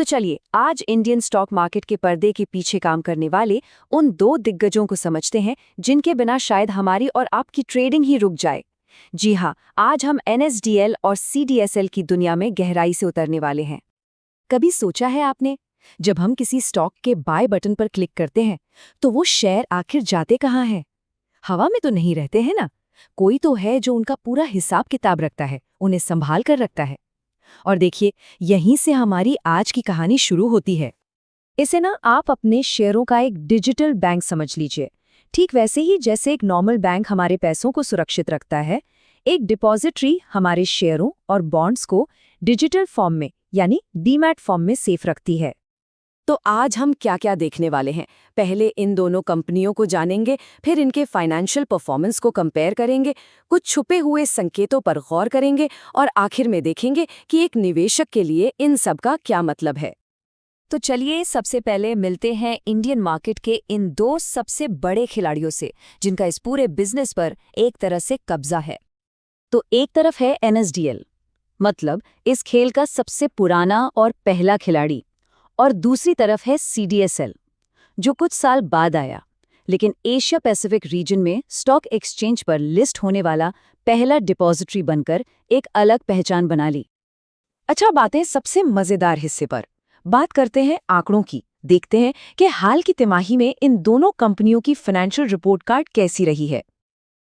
तो चलिए आज इंडियन स्टॉक मार्केट के पर्दे के पीछे काम करने वाले उन दो दिग्गजों को समझते हैं जिनके बिना शायद हमारी और आपकी ट्रेडिंग ही रुक जाए। जी हाँ, आज हम एनएसडीएल और सीडीएसएल की दुनिया में गहराई से उतरने वाले हैं। कभी सोचा है आपने, जब हम किसी स्टॉक के बाय बटन पर क्लिक करते हैं तो वो शेयर आखिर जाते कहाँ हैं? हवा में तो नहीं रहते हैं ना। कोई तो है जो उनका पूरा हिसाब किताब रखता है, उन्हें संभाल कर रखता है। और देखिए, यहीं से हमारी आज की कहानी शुरू होती है। इसे ना आप अपने शेयरों का एक डिजिटल बैंक समझ लीजिए। ठीक वैसे ही जैसे एक नॉर्मल बैंक हमारे पैसों को सुरक्षित रखता है, एक डिपॉजिटरी हमारे शेयरों और बॉन्ड्स को डिजिटल फॉर्म में यानी डीमैट फॉर्म में सेफ रखती है। तो आज हम क्या क्या देखने वाले हैं? पहले इन दोनों कंपनियों को जानेंगे, फिर इनके फाइनेंशियल परफॉर्मेंस को कंपेयर करेंगे, कुछ छुपे हुए संकेतों पर गौर करेंगे और आखिर में देखेंगे कि एक निवेशक के लिए इन सब का क्या मतलब है। तो चलिए सबसे पहले मिलते हैं इंडियन मार्केट के इन दो सबसे बड़े खिलाड़ियों से, जिनका इस पूरे बिजनेस पर एक तरह से कब्जा है। तो एक तरफ है एनएसडीएल, मतलब इस खेल का सबसे पुराना और पहला खिलाड़ी, और दूसरी तरफ है सीडीएसएल, जो कुछ साल बाद आया, लेकिन एशिया पैसिफिक रीजन में स्टॉक एक्सचेंज पर लिस्ट होने वाला पहला डिपॉजिटरी बनकर एक अलग पहचान बना ली। अच्छा, बातें सबसे मजेदार हिस्से पर। बात करते हैं आंकड़ों की। देखते हैं कि हाल की तिमाही में इन दोनों कंपनियों की फाइनेंशियल रिपोर्ट कार्ड कैसी रही है।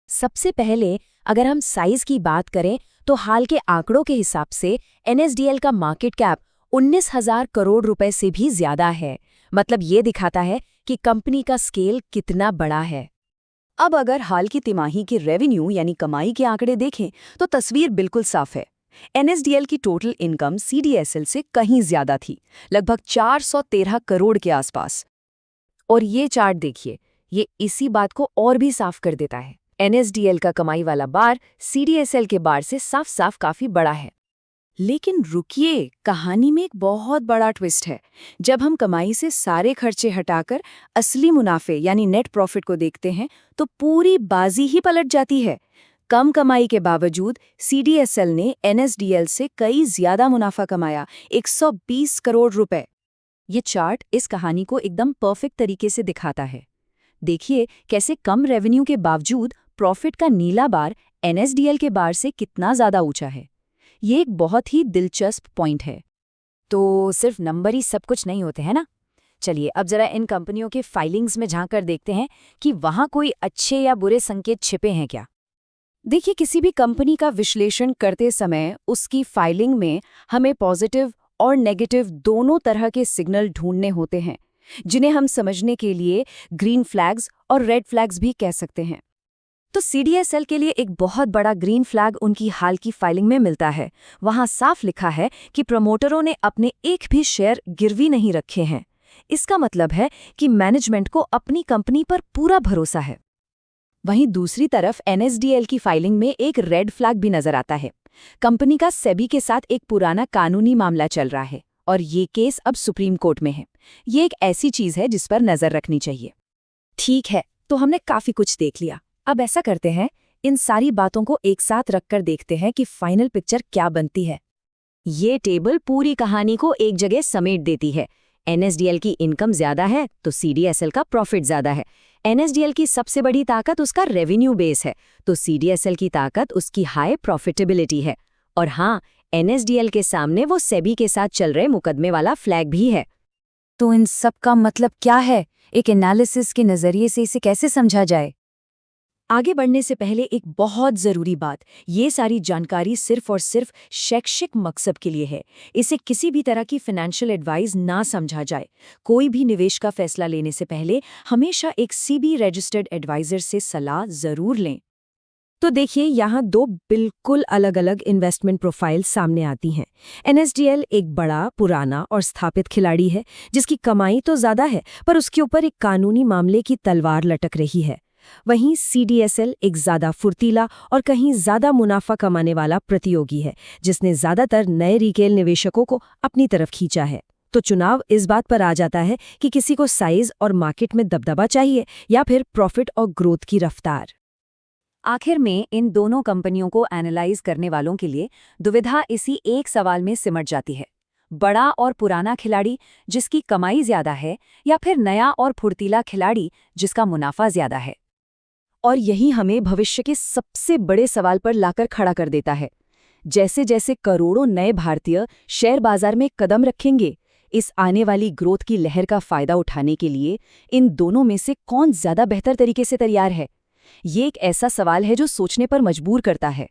सबसे पहले अगर हम साइज की बात करें तो हाल के आंकड़ों के हिसाब से एनएसडीएल का मार्केट कैप 19,000 करोड़ रुपए से भी ज्यादा है। मतलब ये दिखाता है कि कंपनी का स्केल कितना बड़ा है। अब अगर हाल की तिमाही की रेवेन्यू यानी कमाई के आंकड़े देखें तो तस्वीर बिल्कुल साफ है। एनएसडीएल की टोटल इनकम सीडीएसएल से कहीं ज्यादा थी, लगभग 413 करोड़ के आसपास। और ये चार्ट देखिए, ये इसी बात को और भी साफ कर देता है। एनएसडीएल का कमाई वाला बार सीडीएसएल के बार से साफ साफ काफी बड़ा है। लेकिन रुकिए, कहानी में एक बहुत बड़ा ट्विस्ट है। जब हम कमाई से सारे खर्चे हटाकर असली मुनाफे यानी नेट प्रॉफिट को देखते हैं तो पूरी बाजी ही पलट जाती है। कम कमाई के बावजूद सीडीएसएल ने एनएसडीएल से कई ज्यादा मुनाफा कमाया, 120 करोड़ रुपए। ये चार्ट इस कहानी को एकदम परफेक्ट तरीके से दिखाता है। देखिए कैसे कम रेवेन्यू के बावजूद प्रॉफिट का नीला बार एनएसडीएल के बार से कितना ज्यादा ऊंचा है। ये एक बहुत ही दिलचस्प पॉइंट है। तो सिर्फ नंबर ही सब कुछ नहीं होते हैं ना। चलिए अब जरा इन कंपनियों के फाइलिंग्स में झांक कर देखते हैं कि वहां कोई अच्छे या बुरे संकेत छिपे हैं क्या। देखिए, किसी भी कंपनी का विश्लेषण करते समय उसकी फाइलिंग में हमें पॉजिटिव और नेगेटिव दोनों तरह के सिग्नल ढूंढने होते हैं, जिन्हें हम समझने के लिए ग्रीन फ्लैग्स और रेड फ्लैग्स भी कह सकते हैं। तो सीडीएसएल के लिए एक बहुत बड़ा ग्रीन फ्लैग उनकी हाल की फाइलिंग में मिलता है। वहां साफ लिखा है कि प्रमोटरों ने अपने एक भी शेयर गिरवी नहीं रखे हैं। इसका मतलब है कि मैनेजमेंट को अपनी कंपनी पर पूरा भरोसा है। वहीं दूसरी तरफ एनएसडीएल की फाइलिंग में एक रेड फ्लैग भी नजर आता है। कंपनी का सेबी के साथ एक पुराना कानूनी मामला चल रहा है और ये केस अब सुप्रीम कोर्ट में है। ये एक ऐसी चीज है जिस पर नजर रखनी चाहिए। ठीक है, तो हमने काफी कुछ देख लिया। अब ऐसा करते हैं, इन सारी बातों को एक साथ रखकर देखते हैं कि फाइनल पिक्चर क्या बनती है। ये टेबल पूरी कहानी को एक जगह समेट देती है। एनएसडीएल की इनकम ज्यादा है तो सीडीएसएल का प्रॉफिट ज्यादा है। एनएसडीएल की सबसे बड़ी ताकत उसका रेवेन्यू बेस है तो सीडीएसएल की ताकत उसकी हाई प्रॉफिटेबिलिटी है। और हाँ, एनएसडीएल के सामने वो सेबी के साथ चल रहे मुकदमे वाला फ्लैग भी है। तो इन सब का मतलब क्या है? एक एनालिसिस के नजरिए से इसे कैसे समझा जाए? आगे बढ़ने से पहले एक बहुत ज़रूरी बात, ये सारी जानकारी सिर्फ और सिर्फ शैक्षिक मकसद के लिए है। इसे किसी भी तरह की फाइनेंशियल एडवाइस ना समझा जाए। कोई भी निवेश का फैसला लेने से पहले हमेशा एक सीबी रजिस्टर्ड एडवाइज़र से सलाह ज़रूर लें। तो देखिए, यहाँ दो बिल्कुल अलग अलग इन्वेस्टमेंट प्रोफाइल सामने आती हैं। एनएसडीएल एक बड़ा, पुराना और स्थापित खिलाड़ी है जिसकी कमाई तो ज़्यादा है पर उसके ऊपर एक कानूनी मामले की तलवार लटक रही है। वहीं सीडीएसएल एक ज्यादा फुर्तीला और कहीं ज्यादा मुनाफा कमाने वाला प्रतियोगी है जिसने ज्यादातर नए रिटेल निवेशकों को अपनी तरफ खींचा है। तो चुनाव इस बात पर आ जाता है कि किसी को साइज और मार्केट में दबदबा चाहिए या फिर प्रॉफिट और ग्रोथ की रफ्तार। आखिर में इन दोनों कंपनियों को एनालाइज करने वालों के लिए दुविधा इसी एक सवाल में सिमट जाती है। बड़ा और पुराना खिलाड़ी जिसकी कमाई ज्यादा है, या फिर नया और फुर्तीला खिलाड़ी जिसका मुनाफा ज्यादा है? और यही हमें भविष्य के सबसे बड़े सवाल पर लाकर खड़ा कर देता है। जैसे जैसे करोड़ों नए भारतीय शेयर बाजार में कदम रखेंगे, इस आने वाली ग्रोथ की लहर का फायदा उठाने के लिए इन दोनों में से कौन ज्यादा बेहतर तरीके से तैयार है? ये एक ऐसा सवाल है जो सोचने पर मजबूर करता है।